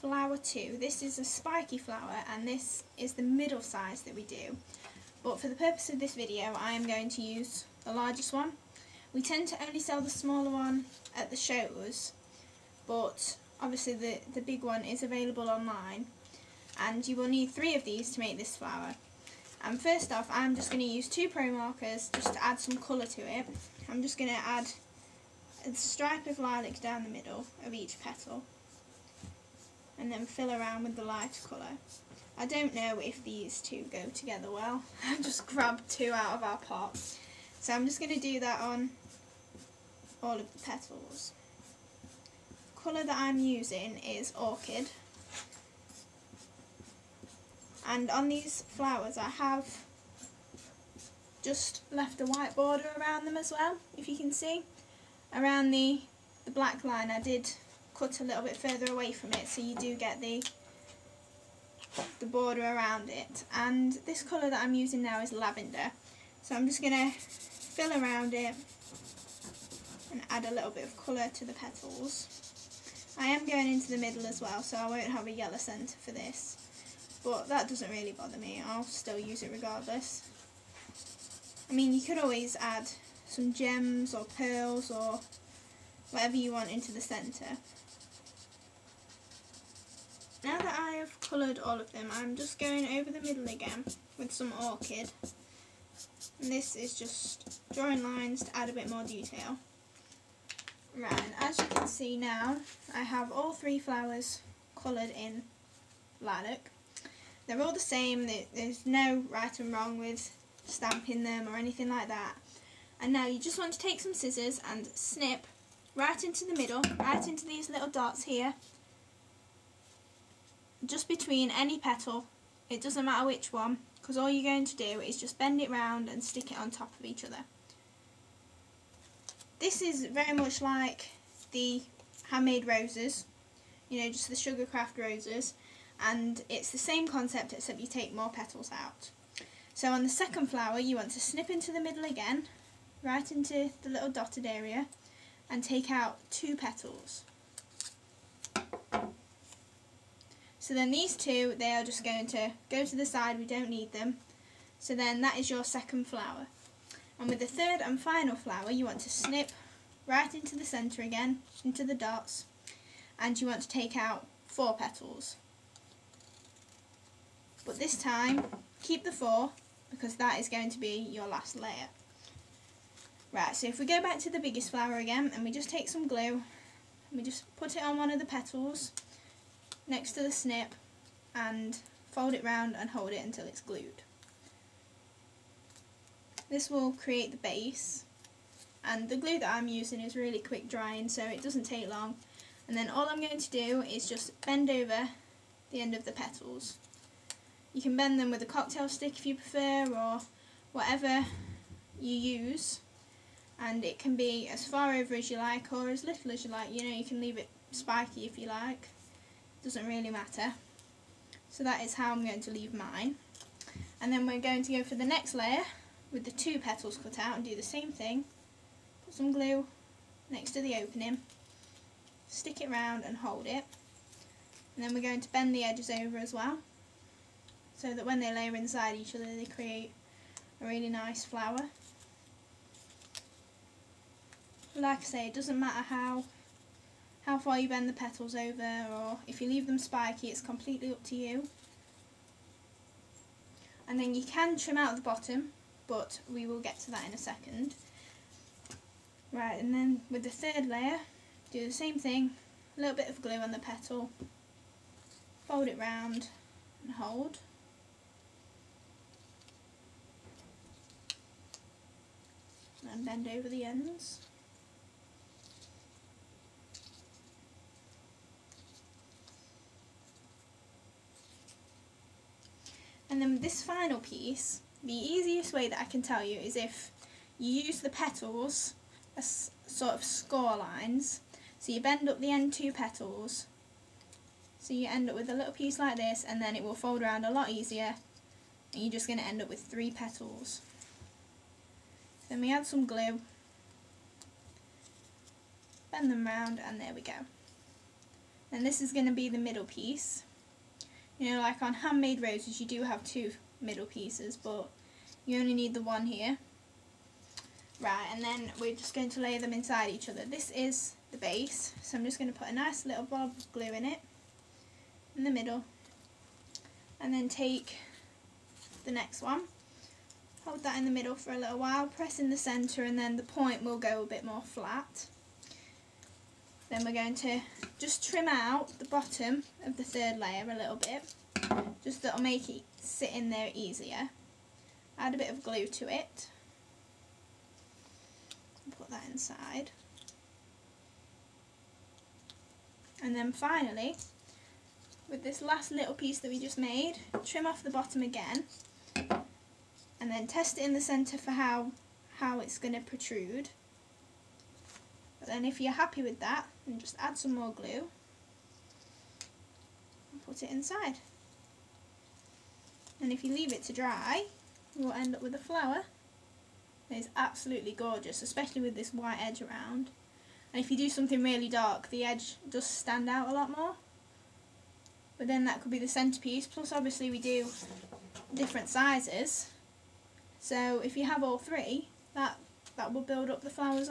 flower 2. This is a spiky flower and this is the middle size that we do. But for the purpose of this video I am going to use the largest one. We tend to only sell the smaller one at the shows, but obviously the big one is available online, and you will need 3 of these to make this flower. And first off, I'm just going to use 2 pro markers just to add some colour to it. I'm just going to add a stripe of lilacs down the middle of each petal and then fill around with the light colour. I don't know if these two go together well. I've just grabbed 2 out of our pot. So I'm just going to do that on all of the petals. The colour that I'm using is orchid. And on these flowers I have just left a white border around them as well, if you can see. Around the black line I did cut a little bit further away from it, so you do get the border around it. And this colour that I'm using now is lavender, so I'm just going to fill around it and add a little bit of colour to the petals. I am going into the middle as well, so I won't have a yellow centre for this, but that doesn't really bother me. I'll still use it regardless. I mean, you could always add some gems or pearls or whatever you want into the centre. Now that I have coloured all of them, I'm just going over the middle again with some orchid. And this is just drawing lines to add a bit more detail. Right, and as you can see now, I have all 3 flowers coloured in lilac. They're all the same, there's no right and wrong with stamping them or anything like that. And now you just want to take some scissors and snip right into the middle, right into these little dots here, just between any petal. It doesn't matter which one, because all you're going to do is just bend it round and stick it on top of each other. This is very much like the handmade roses, you know, just the Sugarcraft roses, and it's the same concept except you take more petals out. So on the second flower you want to snip into the middle again, right into the little dotted area, and take out 2 petals. So then these 2, they are just going to go to the side, we don't need them. So then that is your second flower. And with the third and final flower you want to snip right into the centre again, into the dots, and you want to take out 4 petals. But this time keep the 4, because that is going to be your last layer. Right, so if we go back to the biggest flower again and we just take some glue and we just put it on one of the petals next to the snip and fold it round and hold it until it's glued. This will create the base, and the glue that I'm using is really quick drying, so it doesn't take long. And then all I'm going to do is just bend over the end of the petals. You can bend them with a cocktail stick if you prefer, or whatever you use, and it can be as far over as you like or as little as you like. You know, you can leave it spiky if you like, doesn't really matter. So that is how I'm going to leave mine. And then we're going to go for the next layer with the 2 petals cut out and do the same thing. Put some glue next to the opening, stick it round and hold it, and then we're going to bend the edges over as well, so that when they layer inside each other they create a really nice flower. Like I say, it doesn't matter how far you bend the petals over, or if you leave them spiky, it's completely up to you. And then you can trim out the bottom, but we will get to that in a second. Right, and then with the third layer, do the same thing, a little bit of glue on the petal, fold it round and hold. And bend over the ends. And then this final piece, the easiest way that I can tell you is if you use the petals as sort of score lines. So you bend up the end 2 petals, so you end up with a little piece like this, and then it will fold around a lot easier, and you're just going to end up with 3 petals. Then we add some glue, bend them round, and there we go. And this is going to be the middle piece. You know, like on handmade roses you do have 2 middle pieces, but you only need the one here. Right, and then we're just going to lay them inside each other. This is the base, so I'm just going to put a nice little blob of glue in it, in the middle, and then take the next one, hold that in the middle for a little while, press in the centre, and then the point will go a bit more flat. Then we're going to just trim out the bottom of the 3rd layer a little bit, just that'll make it sit in there easier. Add a bit of glue to it. Put that inside. And then finally, with this last little piece that we just made, trim off the bottom again, and then test it in the centre for how it's going to protrude. But then if you're happy with that, then just add some more glue and put it inside. And if you leave it to dry, you'll end up with a flower. It's absolutely gorgeous, especially with this white edge around. And if you do something really dark, the edge does stand out a lot more. But then that could be the centrepiece, plus obviously we do different sizes. So if you have all 3, that will build up the flowers